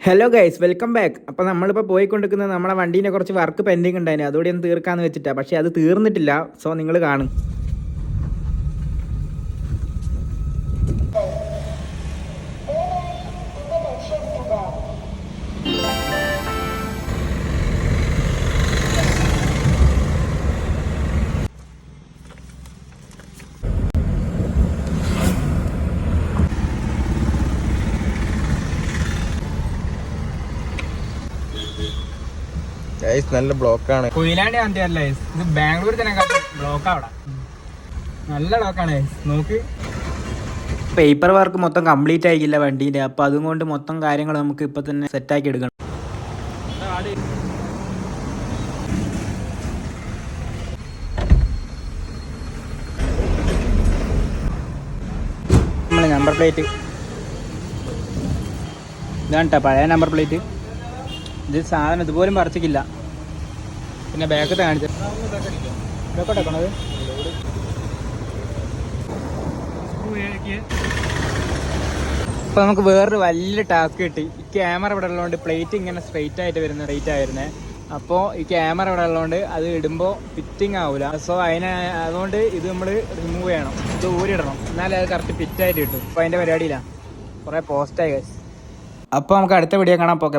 Hello guys, welcome back. അപ്പോൾ നമ്മളിപ്പോൾ പോയിക്കൊണ്ടിരിക്കുന്നത് നമ്മളെ വണ്ടീനെ കുറച്ച് വർക്ക് പെൻഡിങ് ഉണ്ടായിരുന്നു, അതുകൂടി ഒന്ന് തീർക്കാമെന്ന് വെച്ചിട്ടാണ്. പക്ഷേ അത് തീർന്നിട്ടില്ല. സോ നിങ്ങൾ കാണും. നല്ല ബ്ലോക്കാണ്. കൊയിലാണ്ടി വണ്ടിയല്ലേ ഇത്, ബാംഗ്ലൂർ തന്നെ ബ്ലോക്ക്. അവിടെ നല്ല ബ്ലോക്കാണ് നോക്ക്. പേപ്പർ വർക്ക് മൊത്തം കംപ്ലീറ്റ് ആയില്ല വണ്ടീൻ്റെ. അപ്പോൾ അതുകൊണ്ട് മൊത്തം കാര്യങ്ങൾ നമുക്ക് ഇപ്പം തന്നെ സെറ്റാക്കി എടുക്കണം. നമ്മളെ നമ്പർ പ്ലേറ്റ് ഇതാണ് കേട്ടോ, പഴയ നമ്പർ പ്ലേറ്റ്. ഇത് സാധനം ഇതുപോലും പറിച്ചിട്ടില്ല. പിന്നെ ബാക്കത്തെ കാണിച്ചത് ഇതൊക്കെ എടുക്കണത്. അപ്പോൾ നമുക്ക് വേറൊരു വലിയ ടാസ്ക് കിട്ടി. ഈ ക്യാമറ ഇവിടെ ഉള്ളതുകൊണ്ട് പ്ലേറ്റ് ഇങ്ങനെ സ്ട്രെയിറ്റ് ആയിട്ട് വരുന്നത്. അപ്പോൾ ഈ ക്യാമറ ഇവിടെ ഉള്ളതുകൊണ്ട് അത് ഇടുമ്പോൾ ഫിറ്റിംഗ് ആവില്ല. സോ അതുകൊണ്ട് ഇത് നമ്മൾ റിമൂവ് ചെയ്യണം, ഇത് ഊരിടണം, എന്നാലേ അത് കറക്റ്റ് ഫിറ്റായിട്ട് കിട്ടും. അപ്പോൾ അതിൻ്റെ പരിപാടിയിലാണ് കുറേ പോസ്റ്റായി. അപ്പോൾ നമുക്ക് അടുത്ത വീഡിയോ കാണാൻ പോകാം.